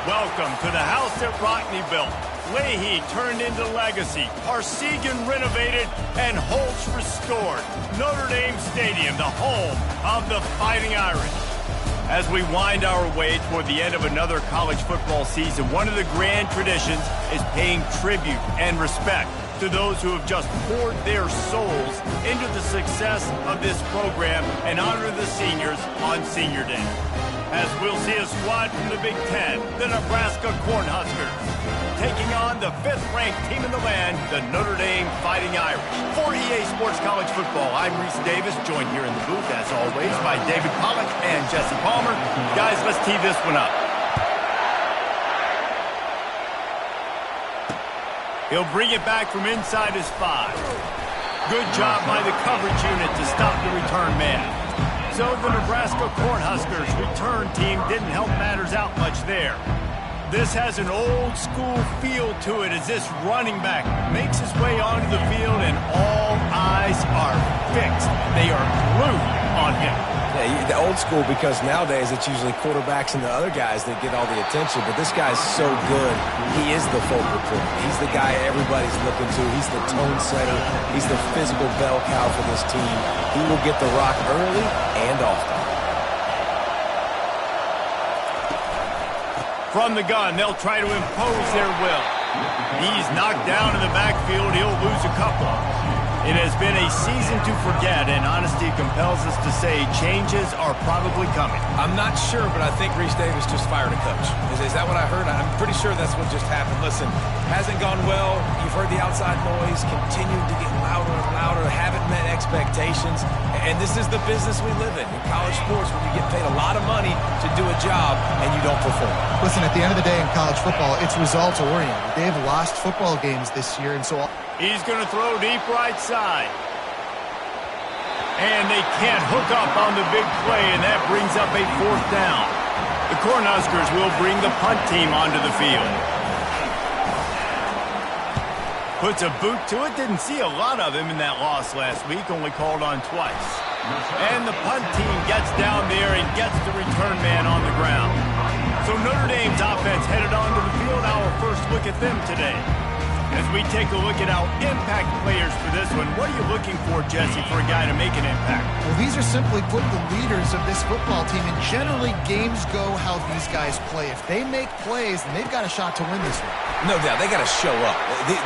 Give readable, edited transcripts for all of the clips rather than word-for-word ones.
Welcome to the house that Rockney built. Leahy turned into legacy. Parsegan renovated and Holtz restored. Notre Dame Stadium, the home of the Fighting Irish. As we wind our way toward the end of another college football season, one of the grand traditions is paying tribute and respect to those who have just poured their souls into the success of this program and honor the seniors on Senior Day. As we'll see a squad from the Big Ten, the Nebraska Cornhuskers, taking on the 5th-ranked team in the land, the Notre Dame Fighting Irish. For EA Sports College Football, I'm Reese Davis, joined here in the booth, as always, by David Pollack and Jesse Palmer. Guys, let's tee this one up. He'll bring it back from inside his 5. Good job by the coverage unit to stop the return man. So the Nebraska Cornhuskers return team didn't help matters out much there. This has an old-school feel to it as this running back makes his way onto the field and all eyes are fixed. They are glued on him. Yeah, the old school, because nowadays it's usually quarterbacks and the other guys that get all the attention, but this guy's so good. He is the focal point. He's the guy everybody's looking to. He's the tone setter. He's the physical bell cow for this team. He will get the rock early and often. From the gun, they'll try to impose their will. He's knocked down in the backfield. He'll lose a couple. It has been a season to forget, and honesty compels us to say changes are probably coming. I'm not sure, but I think Reese Davis just fired a coach. Is that what I heard? I'm pretty sure that's what just happened. Listen, hasn't gone well. You've heard the outside noise, continued to get louder and louder, haven't met expectations, and this is the business we live in college sports, when you get paid a lot of money to do a job and you don't perform. Listen, at the end of the day in college football, it's results-oriented. They have lost football games this year, and so... He's going to throw deep right side. And they can't hook up on the big play, and that brings up a 4th down. The Cornhuskers will bring the punt team onto the field. Puts a boot to it. Didn't see a lot of him in that loss last week, only called on twice. And the punt team gets down there and gets the return man on the ground. So Notre Dame's offense headed onto the field. Our first look at them today. As we take a look at our impact players for this one, what are you looking for, Jesse, for a guy to make an impact? Well, these are simply put the leaders of this football team, and generally games go how these guys play. If they make plays, then they've got a shot to win this one. No doubt, they got to show up.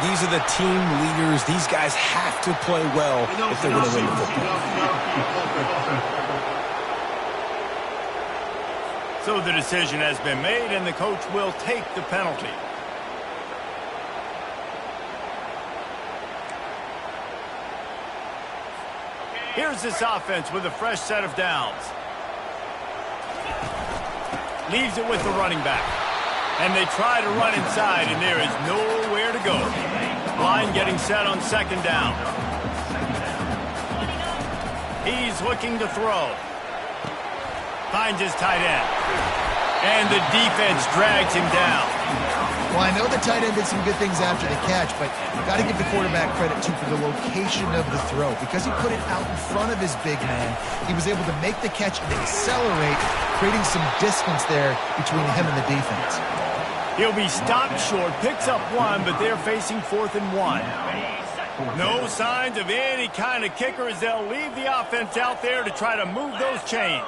These are the team leaders. These guys have to play well if they're going to win the football. So the decision has been made, and the coach will take the penalty. Here's this offense with a fresh set of downs. Leaves it with the running back. And they try to run inside, and there is nowhere to go. Line getting set on 2nd down. He's looking to throw. Finds his tight end. And the defense drags him down. Well, I know the tight end did some good things after the catch, but you've got to give the quarterback credit, too, for the location of the throw. Because he put it out in front of his big man, he was able to make the catch and accelerate, creating some distance there between him and the defense. He'll be stopped short, picks up 1, but they're facing 4th and 1. No signs of any kind of kicker as they'll leave the offense out there to try to move those chains.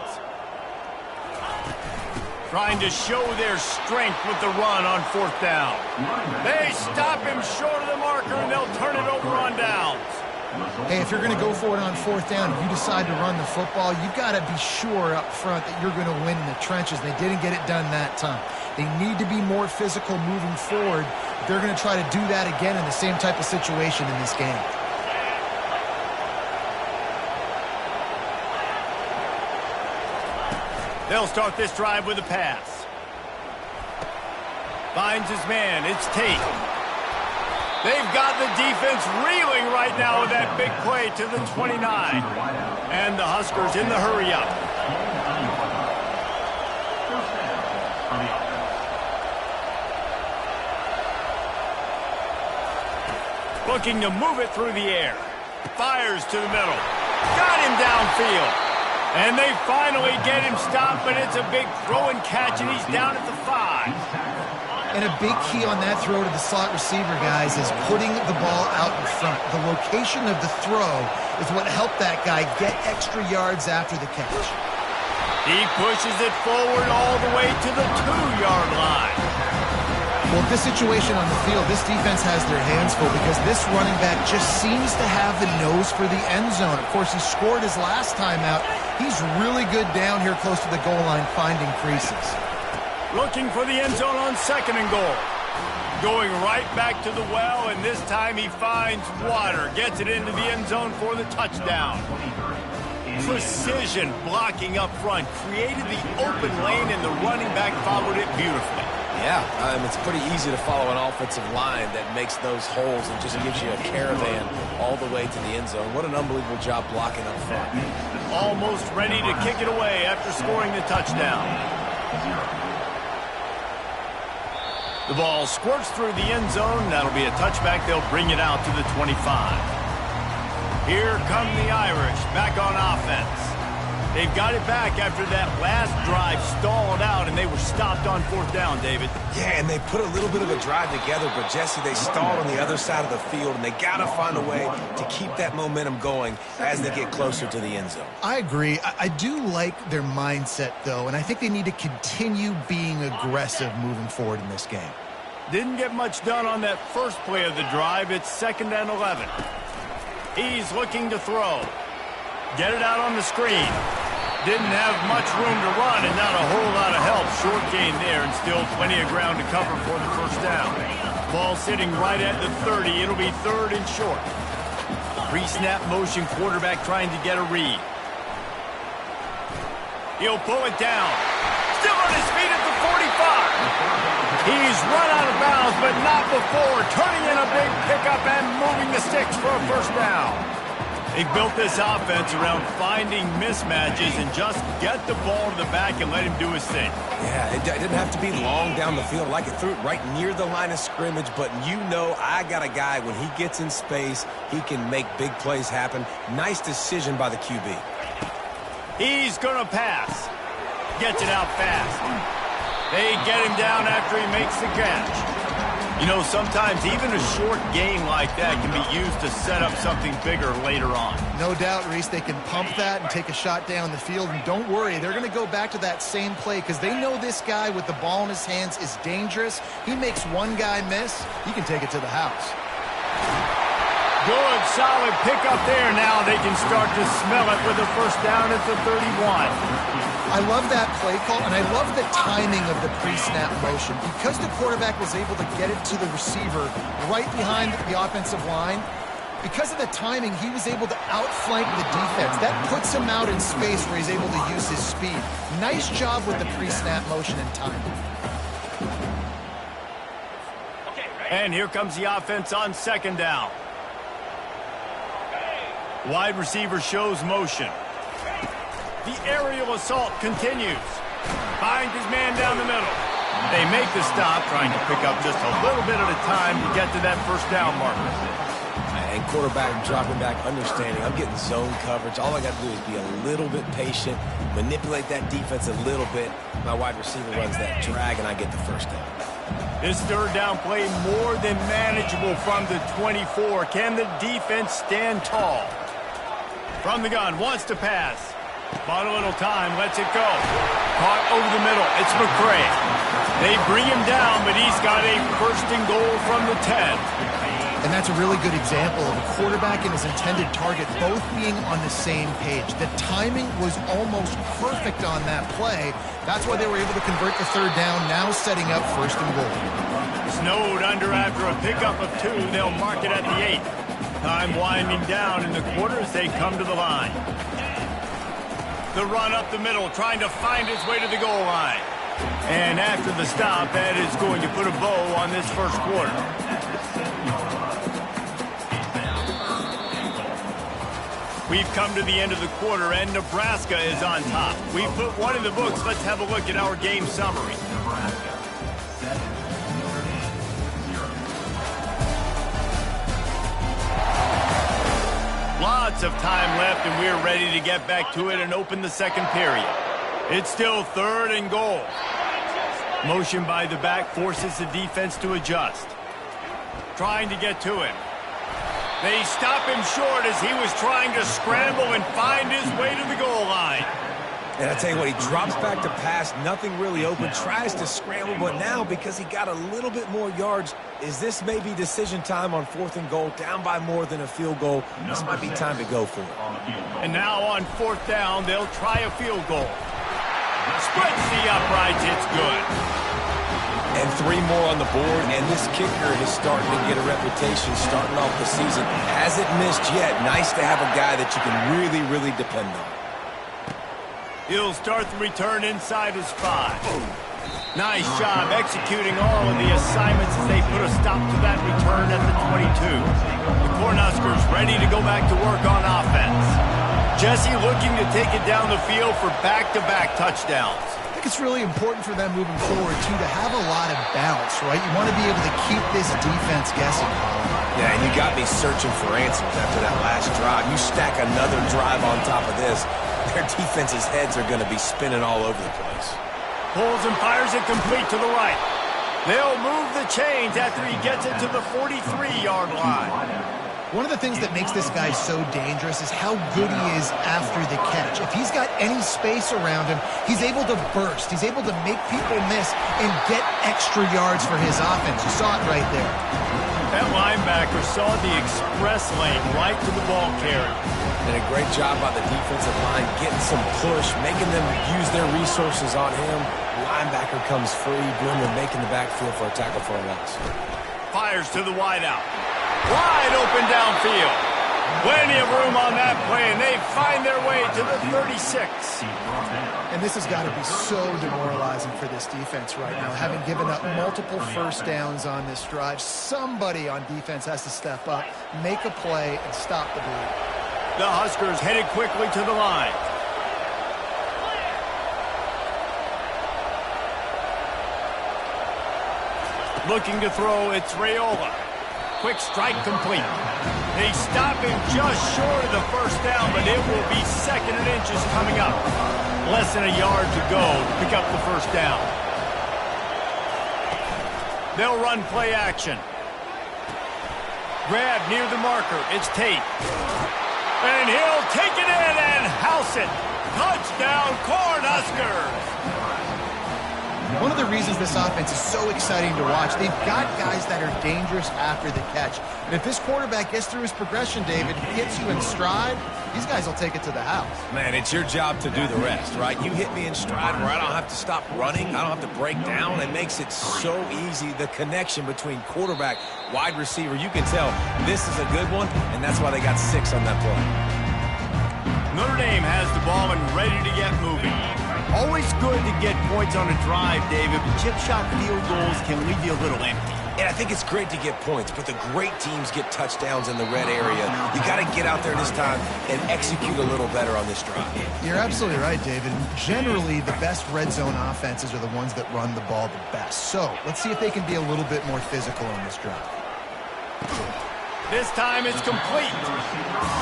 Trying to show their strength with the run on 4th down. They stop him short of the marker, and they'll turn it over on downs. Hey, if you're going to go for it on 4th down, if you decide to run the football, you've got to be sure up front that you're going to win in the trenches. They didn't get it done that time. They need to be more physical moving forward. They're going to try to do that again in the same type of situation in this game. They'll start this drive with a pass. Finds his man. It's Tate. They've got the defense reeling right now with that big play to the 29. And the Huskers in the hurry-up. Looking to move it through the air. Fires to the middle. Got him downfield. And they finally get him stopped, but it's a big throw and catch, and he's down at the 5. And a big key on that throw to the slot receiver, guys, is putting the ball out in front. The location of the throw is what helped that guy get extra yards after the catch. He pushes it forward all the way to the 2-yard line. Well, this situation on the field, this defense has their hands full because this running back just seems to have the nose for the end zone. Of course, he scored his last time out. He's really good down here close to the goal line finding creases. Looking for the end zone on 2nd and goal. Going right back to the well, and this time he finds water. Gets it into the end zone for the touchdown. Precision blocking up front. Created the open lane, and the running back followed it beautifully. Yeah, it's pretty easy to follow an offensive line that makes those holes and just gives you a caravan all the way to the end zone. What an unbelievable job blocking up front. Almost ready to kick it away after scoring the touchdown. The ball squirts through the end zone. That'll be a touchback. They'll bring it out to the 25. Here come the Irish back on offense. They've got it back after that last drive stalled out, and they were stopped on 4th down, David. Yeah, and they put a little bit of a drive together, but, Jesse, they stalled on the other side of the field, and they got to find a way to keep that momentum going as they get closer to the end zone. I agree. I do like their mindset, though, and I think they need to continue being aggressive moving forward in this game. Didn't get much done on that first play of the drive. It's 2nd and 11. He's looking to throw. Get it out on the screen. Didn't have much room to run and not a whole lot of help. Short gain there and still plenty of ground to cover for the first down. Ball sitting right at the 30. It'll be 3rd and short. Pre-snap motion, quarterback trying to get a read. He'll pull it down. Still on his feet at the 45. He's run out of bounds, but not before. Turning in a big pickup and moving the sticks for a first down. They built this offense around finding mismatches and just get the ball to the back and let him do his thing. Yeah, it didn't have to be long down the field. Like it threw it right near the line of scrimmage, but you know I got a guy, when he gets in space, he can make big plays happen. Nice decision by the QB. He's going to pass. Gets it out fast. They get him down after he makes the catch. You know, sometimes even a short gain like that can be used to set up something bigger later on. No doubt, Reese, they can pump that and take a shot down the field. And don't worry, they're going to go back to that same play because they know this guy with the ball in his hands is dangerous. He makes one guy miss, he can take it to the house. Good, solid pickup there. Now they can start to smell it with a first down at the 31. I love that play call, and I love the timing of the pre-snap motion. Because the quarterback was able to get it to the receiver right behind the offensive line, because of the timing, he was able to outflank the defense. That puts him out in space where he's able to use his speed. Nice job with the pre-snap motion and timing. And here comes the offense on 2nd down. Wide receiver shows motion. The aerial assault continues. Finds his man down the middle. They make the stop, trying to pick up just a little bit at a time to get to that first down marker. And quarterback dropping back, understanding I'm getting zone coverage. All I got to do is be a little bit patient, manipulate that defense a little bit. My wide receiver runs that drag, and I get the first down. This 3rd down play more than manageable from the 24. Can the defense stand tall? From the gun, wants to pass. Bought a little time, lets it go. Caught over the middle, it's McCray. They bring him down, but he's got a 1st and goal from the 10. And that's a really good example of a quarterback and his intended target both being on the same page. The timing was almost perfect on that play. That's why they were able to convert the 3rd down, now setting up 1st and goal. Snowed under after a pickup of 2. They'll mark it at the 8. Time winding down in the quarter as they come to the line. The run up the middle, trying to find his way to the goal line. And after the stop, that is going to put a bow on this first quarter. We've come to the end of the quarter, and Nebraska is on top. We've put one in the books. Let's have a look at our game summary. Lots of time left, and we're ready to get back to it and open the second period. It's still 3rd and goal. Motion by the back forces the defense to adjust. Trying to get to him. They stop him short as he was trying to scramble and find his way to the goal line. And I tell you what, he drops back to pass, nothing really open, tries to scramble, but now because he got a little bit more yards, is this maybe decision time on 4th and goal, down by more than a field goal? This might be time to go for it. And now on 4th down, they'll try a field goal. Spreads the uprights, it's good. And 3 more on the board, and this kicker is starting to get a reputation starting off the season. Hasn't missed yet. Nice to have a guy that you can really, really depend on. He'll start the return inside his 5. Nice job executing all of the assignments as they put a stop to that return at the 22. The Cornhuskers ready to go back to work on offense. Jesse looking to take it down the field for back-to-back touchdowns. I think it's really important for them moving forward, too, to have a lot of bounce, right? You want to be able to keep this defense guessing, Colin. Yeah, and you got me searching for answers after that last drive. You stack another drive on top of this, their defense's heads are going to be spinning all over the place. Pulls and fires it complete to the right. They'll move the chains after he gets it to the 43-yard line. One of the things that makes this guy so dangerous is how good he is after the catch. If he's got any space around him, he's able to burst. He's able to make people miss and get extra yards for his offense. You saw it right there. That linebacker saw the express lane right to the ball carrier. And a great job by the defensive line, getting some push, making them use their resources on him. Linebacker comes free, Bloomer making the backfield for a tackle for a loss. Fires to the wideout. Wide open downfield. Plenty of room on that play, and they find their way to the 36. And this has got to be so demoralizing for this defense right now, having given up multiple first downs on this drive. Somebody on defense has to step up, make a play, and stop the bleed. The Huskers headed quickly to the line. Looking to throw, it's Raiola. Quick strike complete. They stop him just short of the first down, but it will be 2nd and inches coming up. Less than a yard to go to pick up the first down. They'll run play action. Grab near the marker. It's Tate. And he'll take it in and house it. Touchdown, Cornhuskers! One of the reasons this offense is so exciting to watch, they've got guys that are dangerous after the catch. And if this quarterback gets through his progression, David, hits you in stride, these guys will take it to the house. Man, it's your job to do the rest, right? You hit me in stride where I don't have to stop running. I don't have to break down. It makes it so easy, the connection between quarterback, wide receiver. You can tell this is a good one, and that's why they got 6 on that play. Notre Dame has the ball and ready to get moving. Always good to get points on a drive, David, but chip shot field goals can leave you a little empty. And I think it's great to get points, but the great teams get touchdowns in the red area. You got to get out there this time and execute a little better on this drive. You're absolutely right, David. Generally, the best red zone offenses are the ones that run the ball the best. So let's see if they can be a little bit more physical on this drive. This time it's complete.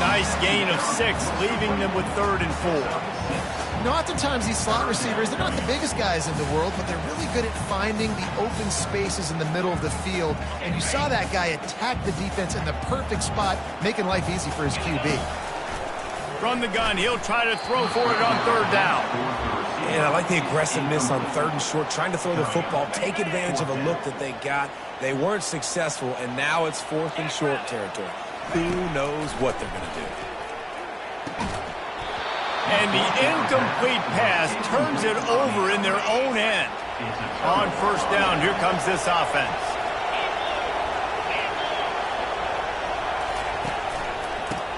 Nice gain of 6, leaving them with 3rd and 4. You know, oftentimes these slot receivers, they're not the biggest guys in the world, but they're really good at finding the open spaces in the middle of the field. And you saw that guy attack the defense in the perfect spot, making life easy for his QB. From the gun, he'll try to throw for it on 3rd down. And I like the aggressiveness on 3rd and short, trying to throw the football, take advantage of a look that they got. They weren't successful, and now it's 4th and short territory. Who knows what they're going to do? And the incomplete pass turns it over in their own end. On 1st down, here comes this offense.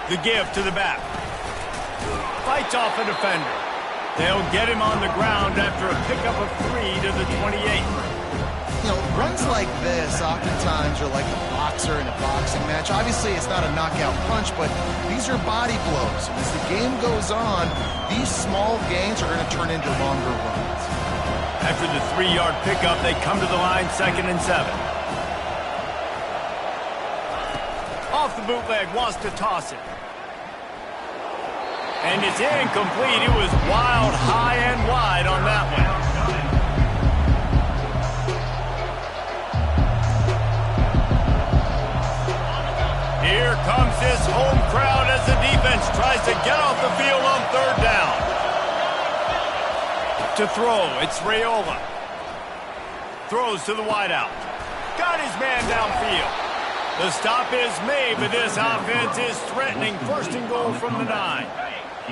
The give to the back. Fights off a defender. They'll get him on the ground after a pickup of 3 to the 28. You know, runs like this oftentimes are like a boxer in a boxing match. Obviously, it's not a knockout punch, but these are body blows. And as the game goes on, these small gains are going to turn into longer runs. After the 3-yard pickup, they come to the line 2nd and 7. Off the bootleg, wants to toss it. And it's incomplete. It was wild, high and wide on that one. Here comes this home crowd as the defense tries to get off the field on third down. To throw, it's Raiola. Throws to the wideout. Got his man downfield. The stop is made, but this offense is threatening first and goal from the 9.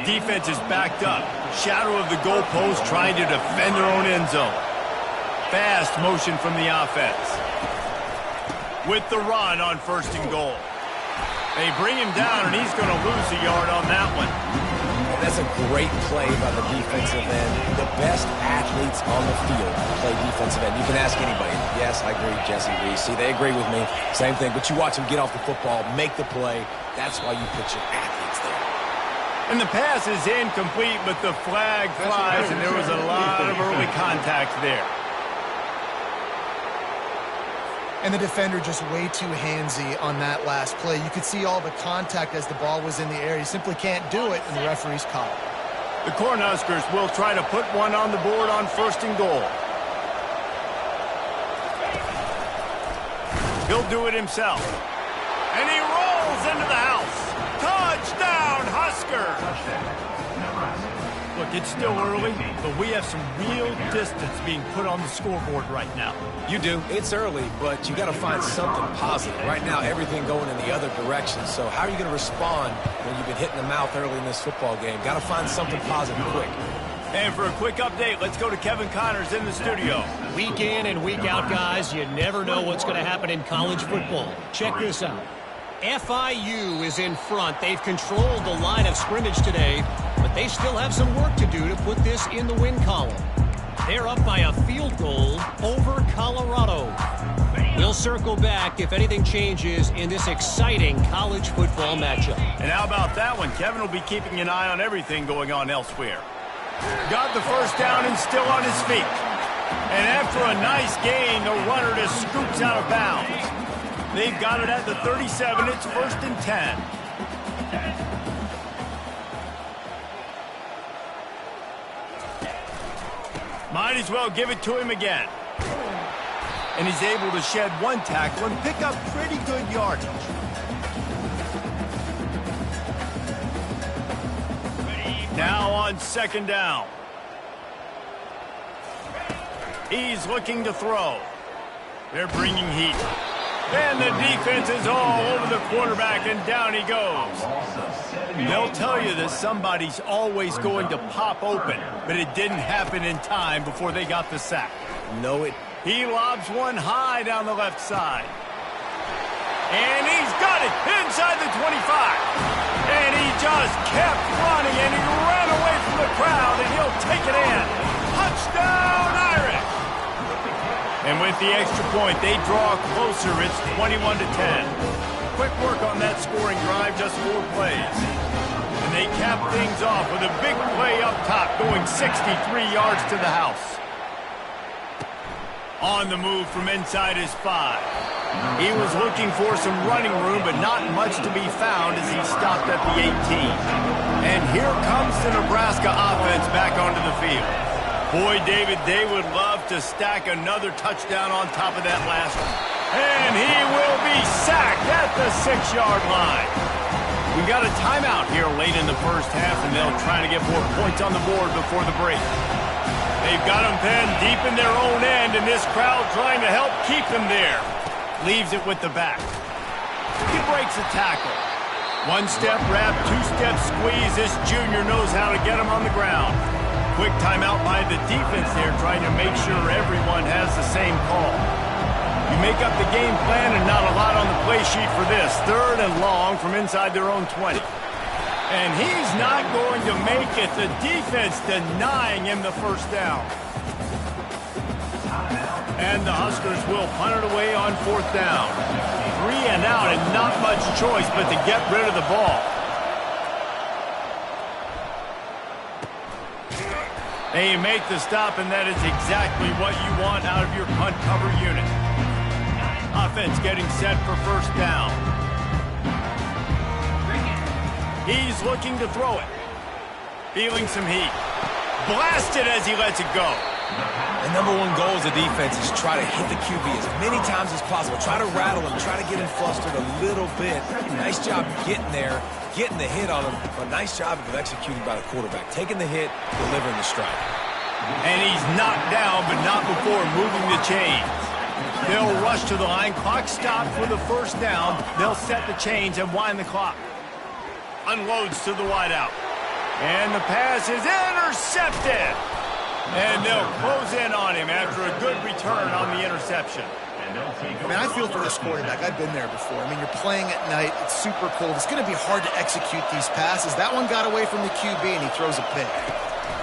Defense is backed up. Shadow of the goalpost trying to defend their own end zone. Fast motion from the offense. With the run on first and goal. They bring him down, and he's going to lose a yard on that one. That's a great play by the defensive end. The best athletes on the field play defensive end. You can ask anybody. Yes, I agree, Jesse Reese. See, they agree with me. Same thing. But you watch them get off the football, make the play. That's why you put your athletes there. And the pass is incomplete, but the flag flies, and there was a lot of early contact there. And the defender just way too handsy on that last play. You could see all the contact as the ball was in the air. You simply can't do it, and the referee's caught it. The Cornhuskers will try to put one on the board on first and goal. He'll do it himself. And he rolls into the house. Touchdown, Huskers! Look, it's still early, but we have some real distance being put on the scoreboard right now. You do. It's early, but you got to find something positive. Right now, everything going in the other direction. So how are you going to respond when you've been hit in the mouth early in this football game? Got to find something positive quick. And for a quick update, let's go to Kevin Connors in the studio. Week in and week out, guys, you never know what's going to happen in college football. Check this out. FIU is in front. They've controlled the line of scrimmage today, but they still have some work to do to put this in the win column. They're up by a field goal over Colorado. We'll circle back if anything changes in this exciting college football matchup. And how about that one? Kevin will be keeping an eye on everything going on elsewhere. Got the first down and still on his feet. And after a nice gain, the runner just scoots out of bounds. They've got it at the 37. It's first and 10. Might as well give it to him again. And he's able to shed one tackle and pick up pretty good yardage. Now on second down. He's looking to throw. They're bringing heat. And the defense is all over the quarterback, and down he goes. They'll tell you that somebody's always going to pop open, but it didn't happen in time before they got the sack. No, it. He lobs one high down the left side. And he's got it inside the 25. And he just kept running, and he ran away from the crowd, and he'll take it in. Touchdown, Irish! And with the extra point, they draw closer. It's 21-10. Quick work on that scoring drive, just 4 plays. And they cap things off with a big play up top, going 63 yards to the house. On the move from inside his 5. He was looking for some running room, but not much to be found as he stopped at the 18. And here comes the Nebraska offense back onto the field. Boy, David, they would love to stack another touchdown on top of that last one. And he will be sacked at the 6-yard line. We got a timeout here late in the first half, and they'll try to get more points on the board before the break. They've got him pinned deep in their own end, and this crowd trying to help keep him there. Leaves it with the back. He breaks a tackle. 1-step wrap, 2-step squeeze. This junior knows how to get him on the ground. Quick timeout by the defense there, trying to make sure everyone has the same call. You make up the game plan and not a lot on the play sheet for this. 3rd and long from inside their own 20. And he's not going to make it. The defense denying him the first down. And the Huskers will punt it away on 4th down. 3 and out, and not much choice but to get rid of the ball. And you make the stop, and that is exactly what you want out of your punt cover unit. Offense getting set for first down. He's looking to throw it. Feeling some heat. Blasted as he lets it go. The number one goal as a defense is try to hit the QB as many times as possible. Try to rattle him, try to get him flustered a little bit. Nice job getting there, getting the hit on him, but nice job of executing by the quarterback. Taking the hit, delivering the strike. And he's knocked down, but not before moving the chains. They'll rush to the line. Clock stopped for the first down. They'll set the chains and wind the clock. Unloads to the wideout. And the pass is intercepted. And they'll close in on him after a good return on the interception. I mean, I feel for this quarterback. I've been there before. I mean, you're playing at night. It's super cold. It's going to be hard to execute these passes. That one got away from the QB, and he throws a pick.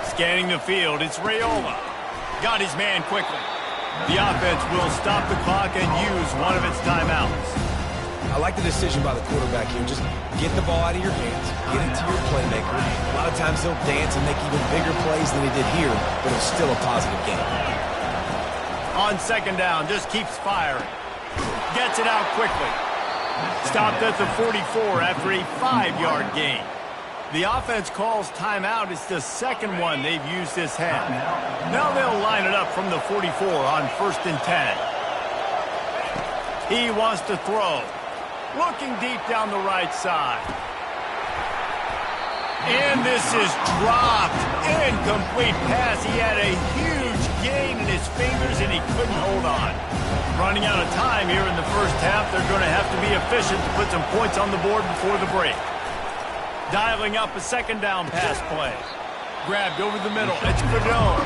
Scanning the field, it's Raiola. Got his man quickly. The offense will stop the clock and use one of its timeouts. I like the decision by the quarterback here. Just get the ball out of your hands. Get it to your playmaker. A lot of times they'll dance and make even bigger plays than they did here, but it's still a positive game. On second down, just keeps firing. Gets it out quickly. Stopped at the 44 after a 5-yard gain. The offense calls timeout. It's the second one they've used this half. Now they'll line it up from the 44 on 1st and 10. He wants to throw. Looking deep down the right side. And this is dropped. Incomplete pass. He had a huge gain in his fingers and he couldn't hold on. Running out of time here in the first half. They're going to have to be efficient to put some points on the board before the break. Dialing up a second down pass play. Grabbed over the middle. It's Cardone.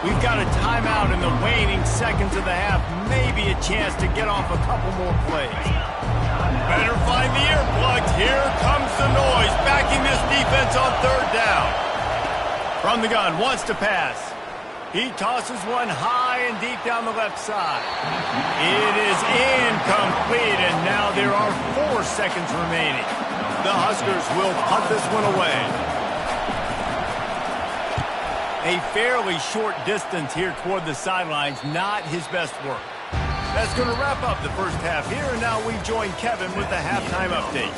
We've got a timeout in the waning seconds of the half. Maybe a chance to get off a couple more plays. Better find the earplugs. Here comes the noise. Backing this defense on third down. From the gun, wants to pass. He tosses one high and deep down the left side. It is incomplete, and now there are 4 seconds remaining. The Huskers will punt this one away. A fairly short distance here toward the sidelines, not his best work. That's going to wrap up the first half here, and now we join Kevin with the halftime update.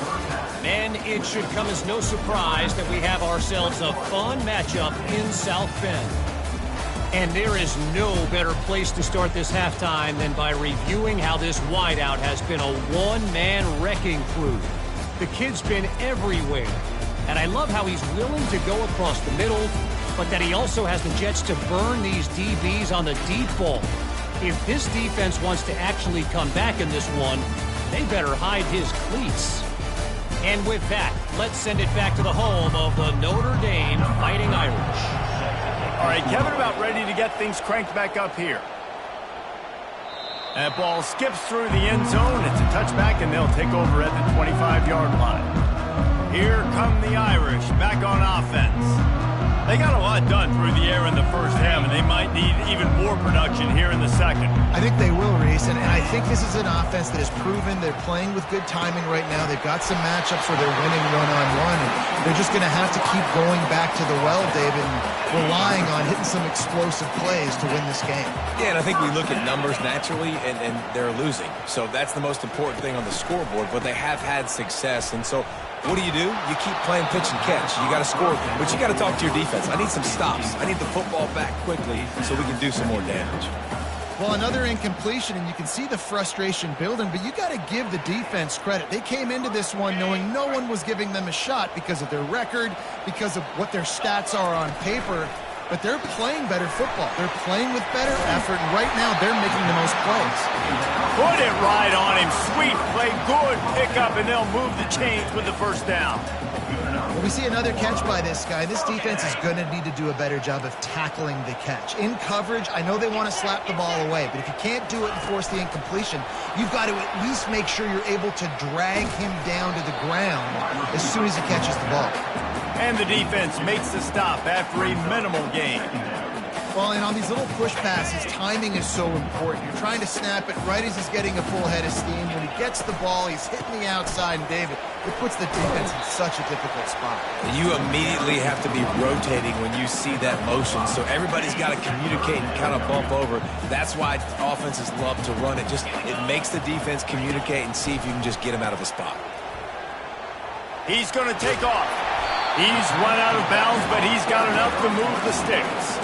And it should come as no surprise that we have ourselves a fun matchup in South Bend. And there is no better place to start this halftime than by reviewing how this wideout has been a one-man wrecking crew. The kid's been everywhere, and I love how he's willing to go across the middle, but that he also has the jets to burn these DBs on the deep ball. If this defense wants to actually come back in this one, they better hide his cleats. And with that, let's send it back to the home of the Notre Dame Fighting Irish. All right, Kevin, about ready to get things cranked back up here. That ball skips through the end zone. It's a touchback, and they'll take over at the 25-yard line. Here come the Irish back on offense. They got a lot done through the air in the first half, and they might need even more production here in the second. I think they will, Reese, and I think this is an offense that has proven they're playing with good timing right now. They've got some matchups where they're winning one-on-one, and they're just going to have to keep going back to the well, David, and relying on hitting some explosive plays to win this game. Yeah, and I think we look at numbers naturally, and they're losing. So that's the most important thing on the scoreboard, but they have had success, and so what do? You keep playing pitch and catch. You got to score, but you got to talk to your defense. I need some stops. I need the football back quickly so we can do some more damage. Well, another incompletion, and you can see the frustration building, but you got to give the defense credit. They came into this one knowing no one was giving them a shot because of their record, because of what their stats are on paper, but they're playing better football. They're playing with better effort, and right now they're making the most plays. Put it right on him. Sweet play, good pickup, and they'll move the chains with the first down. Well, we see another catch by this guy. This defense is going to need to do a better job of tackling the catch. In coverage, I know they want to slap the ball away, but if you can't do it and force the incompletion, you've got to at least make sure you're able to drag him down to the ground as soon as he catches the ball. And the defense makes the stop after a minimal gain. Well, and on these little push passes, timing is so important. You're trying to snap it right as he's getting a full head of steam. When he gets the ball, he's hitting the outside, and David, it puts the defense in such a difficult spot. You immediately have to be rotating when you see that motion, so everybody's got to communicate and kind of bump over. That's why offenses love to run it. It makes the defense communicate and see if you can just get him out of a spot. He's going to take off. He's run out of bounds, but he's got enough to move the sticks.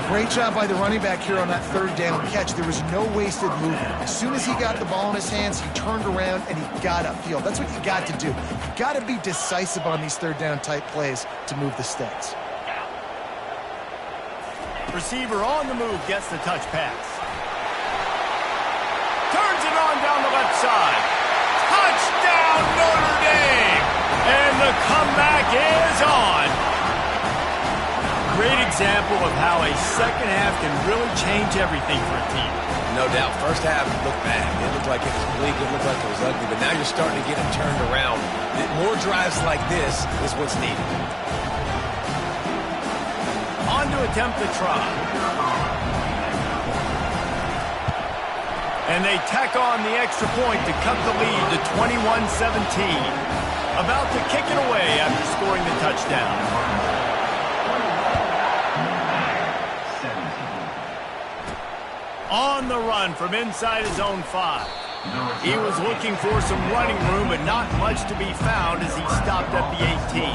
Great job by the running back here on that third down catch. There was no wasted movement. As soon as he got the ball in his hands, he turned around and he got upfield. That's what you got to do. You got to be decisive on these third down type plays to move the sticks. Receiver on the move gets the touch pass. Turns it on down the left side. Touchdown Notre Dame! And the comeback is on. Great example of how a second half can really change everything for a team. No doubt. First half looked bad. It looked like it was bleak. It looked like it was ugly. But now you're starting to get it turned around. More drives like this is what's needed. On to attempt the try. And they tack on the extra point to cut the lead to 21-17. About to kick it away after scoring the touchdown. On the run from inside his own 5. He was looking for some running room, but not much to be found as he stopped at the 18.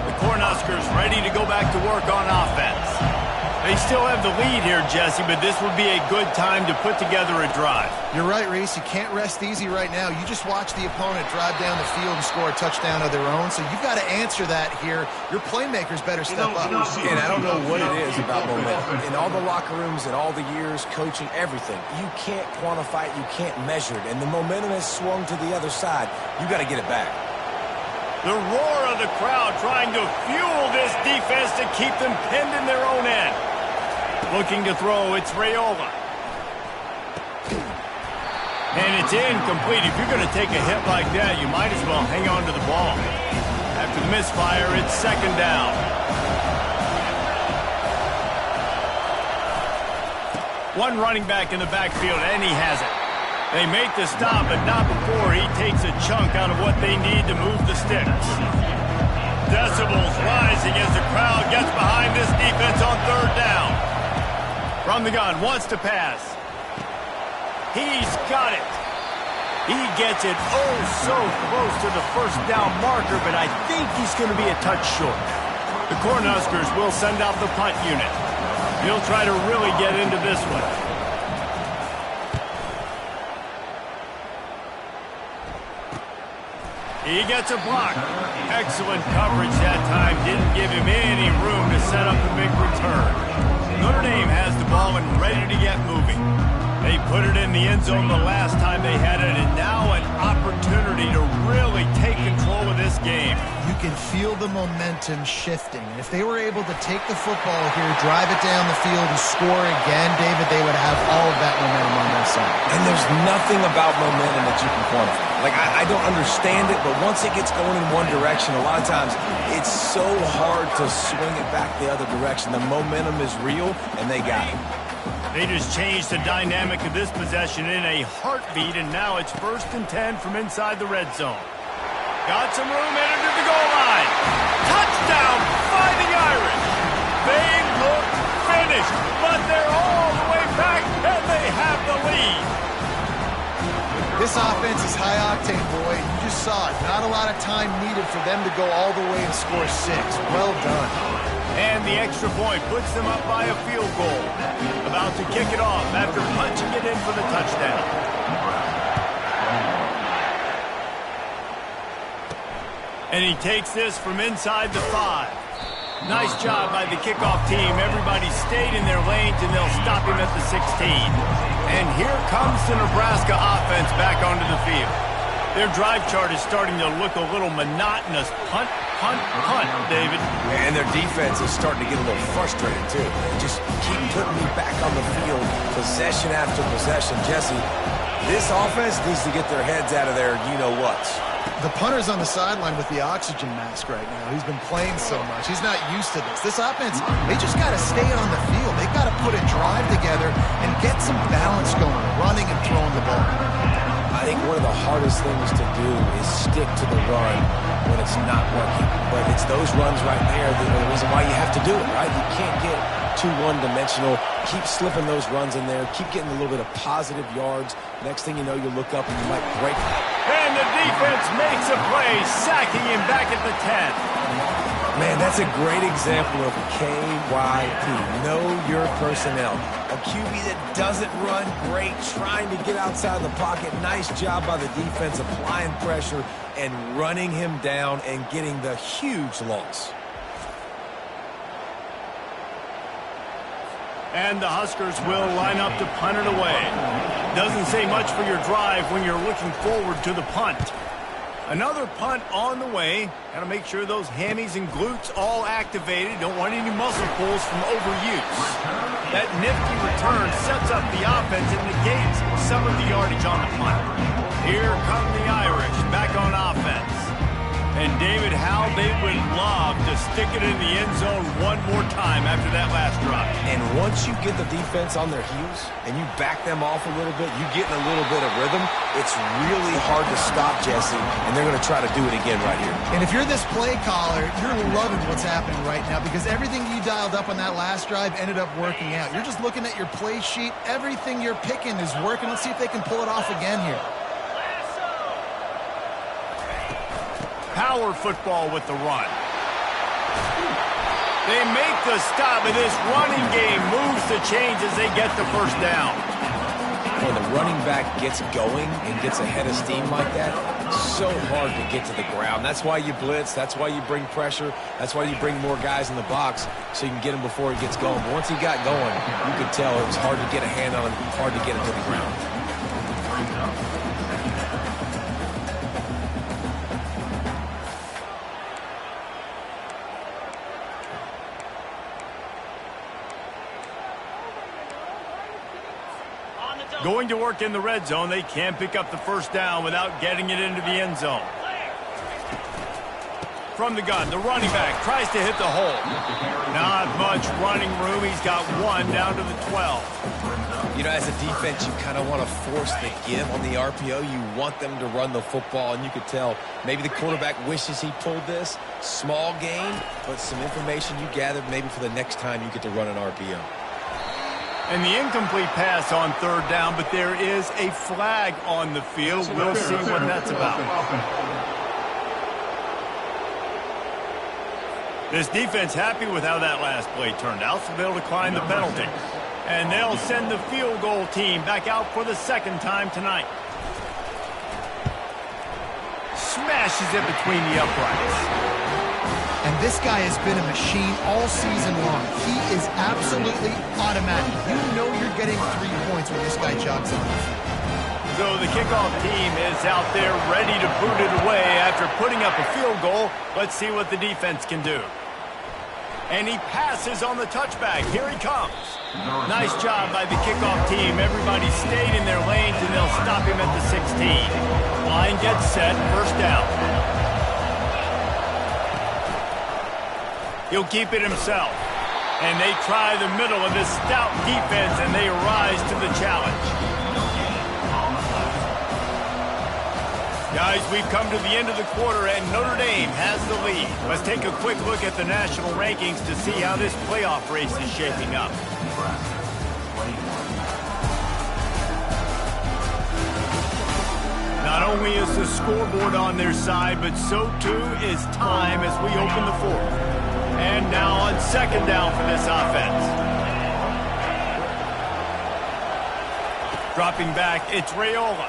The Cornhuskers ready to go back to work on offense. They still have the lead here, Jesse, but this would be a good time to put together a drive. You're right, Reese. You can't rest easy right now. You just watch the opponent drive down the field and score a touchdown of their own, so you've got to answer that here. Your playmakers better step up. And I don't know what it is about momentum. In all the locker rooms and all the years, coaching, everything, you can't quantify it, you can't measure it, and the momentum has swung to the other side. You got to get it back. The roar of the crowd trying to fuel this defense to keep them pinned in their own end. Looking to throw, it's Raiola. And it's incomplete. If you're going to take a hit like that, you might as well hang on to the ball. After the misfire, it's second down. One running back in the backfield, and he has it. They make the stop, but not before he takes a chunk out of what they need to move the sticks. Decibels rising as the crowd gets behind this defense on third down. From the gun, wants to pass. He's got it. He gets it oh so close to the first down marker, but I think he's going to be a touch short. The Cornhuskers will send out the punt unit. He'll try to really get into this one. He gets a block. Excellent coverage that time. Didn't give him any room to set up a big return. Notre Dame has the ball and ready to get moving. They put it in the end zone the last time they had it, and now an opportunity to really take control of this game. You can feel the momentum shifting. And if they were able to take the football here, drive it down the field, and score again, David, they would have all of that momentum on their side. And there's nothing about momentum that you can quantify. Like, I don't understand it, but once it gets going in one direction, a lot of times it's so hard to swing it back the other direction. The momentum is real, and they got it. They just changed the dynamic of this possession in a heartbeat, and now it's 1st and 10 from inside the red zone. Got some room headed to the goal line. Touchdown, Fighting Irish. They look finished, but they're all the way back, and they have the lead. This offense is high octane, boy. You just saw it. Not a lot of time needed for them to go all the way and score 6. Well done. And the extra point puts them up by a field goal. About to kick it off after punching it in for the touchdown. And he takes this from inside the 5. Nice job by the kickoff team. Everybody stayed in their lanes, and they'll stop him at the 16. And here comes the Nebraska offense back onto the field. Their drive chart is starting to look a little monotonous. Punt, punt, punt, David. And their defense is starting to get a little frustrated, too. They just keep putting me back on the field, possession after possession. Jesse, this offense needs to get their heads out of their you-know-whats. The punter's on the sideline with the oxygen mask right now. He's been playing so much. He's not used to this. This offense, they just got to stay on the field. They've got to put a drive together and get some balance going, running and throwing the ball. I think one of the hardest things to do is stick to the run when it's not working. But it's those runs right there that are the reason why you have to do it, right? You can't get too one-dimensional. Keep slipping those runs in there. Keep getting a little bit of positive yards. Next thing you know, you look up and you might break. And And the defense makes a play, sacking him back at the 10. Man, that's a great example of KYP. Know your personnel. A QB that doesn't run great, trying to get outside the pocket. Nice job by the defense applying pressure and running him down and getting the huge loss. And the Huskers will line up to punt it away. Doesn't say much for your drive when you're looking forward to the punt. Another punt on the way. Got to make sure those hammies and glutes all activated. Don't want any muscle pulls from overuse. That nifty return sets up the offense and negates some of the yardage on the punt. Here come the Irish back on offense. And David, how they would love to stick it in the end zone one more time after that last drive. And once you get the defense on their heels and you back them off a little bit, you get in a little bit of rhythm, it's really hard to stop, Jesse, and they're going to try to do it again right here. And if you're this play caller, you're loving what's happening right now because everything you dialed up on that last drive ended up working out. You're just looking at your play sheet. Everything you're picking is working. Let's see if they can pull it off again here. Power football with the run. They make the stop, and this running game moves the chains as they get the first down. When the running back gets going and gets ahead of steam like that, so hard to get to the ground. That's why you blitz. That's why you bring pressure. That's why you bring more guys in the box so you can get him before he gets going. But once he got going, you could tell it was hard to get a hand on him, hard to get him to the ground. Going to work in the red zone. They can't pick up the first down without getting it into the end zone. From the gun, the running back tries to hit the hole. Not much running room. He's got one down to the 12. You know, as a defense, you kind of want to force the give on the RPO. You want them to run the football, and you could tell maybe the quarterback wishes he pulled this. Small gain, but some information you gathered maybe for the next time you get to run an RPO. And the incomplete pass on third down, but there is a flag on the field. We'll see what that's about. This defense happy with how that last play turned out, so they'll decline the penalty. And they'll send the field goal team back out for the second time tonight. Smashes it between the uprights. And this guy has been a machine all season long. He is absolutely automatic. You know you're getting 3 points when this guy jogs on the field. So the kickoff team is out there ready to boot it away after putting up a field goal. Let's see what the defense can do. And he passes on the touchback. Here he comes. Nice job by the kickoff team. Everybody stayed in their lanes, and they'll stop him at the 16. Line gets set. First down. He'll keep it himself. And they try the middle of this stout defense, and they rise to the challenge. Guys, we've come to the end of the quarter, and Notre Dame has the lead. Let's take a quick look at the national rankings to see how this playoff race is shaping up. Not only is the scoreboard on their side, but so too is time as we open the fourth. And now on second down for this offense. Dropping back, it's Raiola.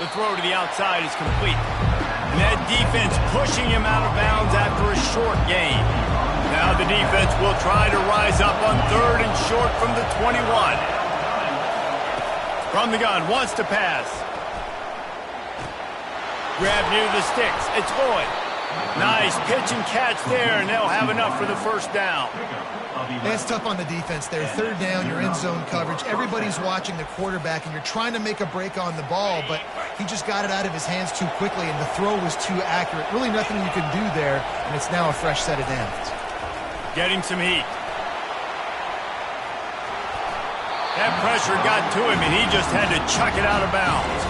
The throw to the outside is complete. And that defense pushing him out of bounds after a short gain. Now the defense will try to rise up on third and short from the 21. From the gun, wants to pass. Grab near the sticks. It's Lloyd. Nice pitch and catch there, and they'll have enough for the first down. That's tough on the defense there. Third down, you're in zone coverage. Everybody's watching the quarterback, and you're trying to make a break on the ball, but he just got it out of his hands too quickly, and the throw was too accurate. Really nothing you can do there, and it's now a fresh set of downs. Getting some heat. That pressure got to him, and he just had to chuck it out of bounds.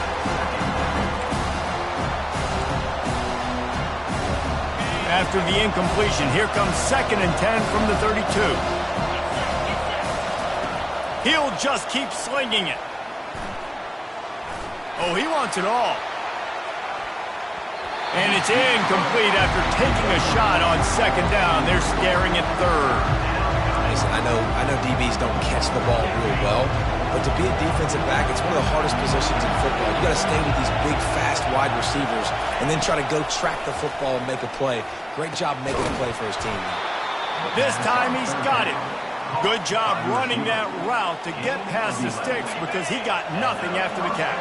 After the incompletion, here comes 2nd and 10 from the 32. He'll just keep slinging it. Oh, he wants it all. And it's incomplete after taking a shot on second down. They're staring at third. Listen, I know DBs don't catch the ball real well, but to be a defensive back, it's one of the hardest positions in football. You got to stay with these big, fast, wide receivers and then try to go track the football and make a play. Great job making a play for his team. This time he's got it. Good job running that route to get past the sticks because he got nothing after the catch.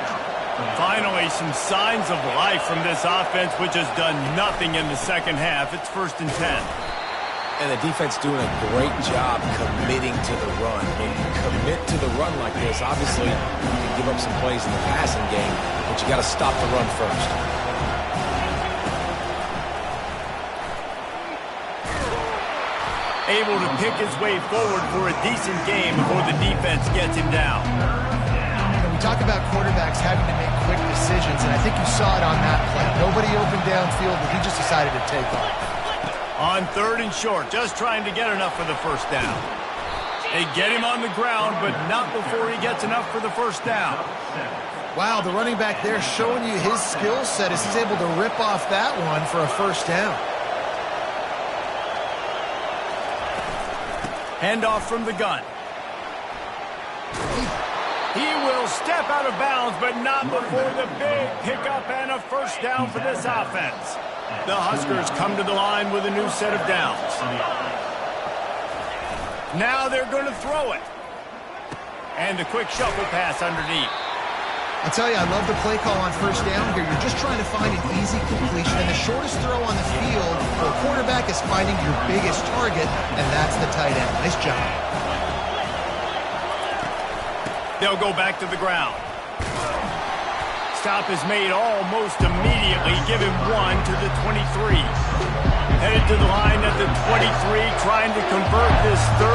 Finally, some signs of life from this offense, which has done nothing in the second half. It's 1st and 10. And the defense doing a great job committing to the run. When you commit to the run like this, obviously you can give up some plays in the passing game, but you got to stop the run first. Able to pick his way forward for a decent game before the defense gets him down. We talk about quarterbacks having to make quick decisions, and I think you saw it on that play. Nobody open downfield, but he just decided to take off. On 3rd and short, just trying to get enough for the first down. They get him on the ground, but not before he gets enough for the first down. Wow, the running back there showing you his skill set as he's able to rip off that one for a first down. Handoff from the gun. He will step out of bounds, but not before the big pickup and a first down for this offense. The Huskers come to the line with a new set of downs. Now they're going to throw it. And a quick shuffle pass underneath. I'll tell you, I love the play call on first down here. You're just trying to find an easy completion, and the shortest throw on the field for a quarterback is finding your biggest target, and that's the tight end. Nice job. They'll go back to the ground. Stop is made almost immediately. Give him 1 to the 23. Headed to the line at the 23, trying to convert this third.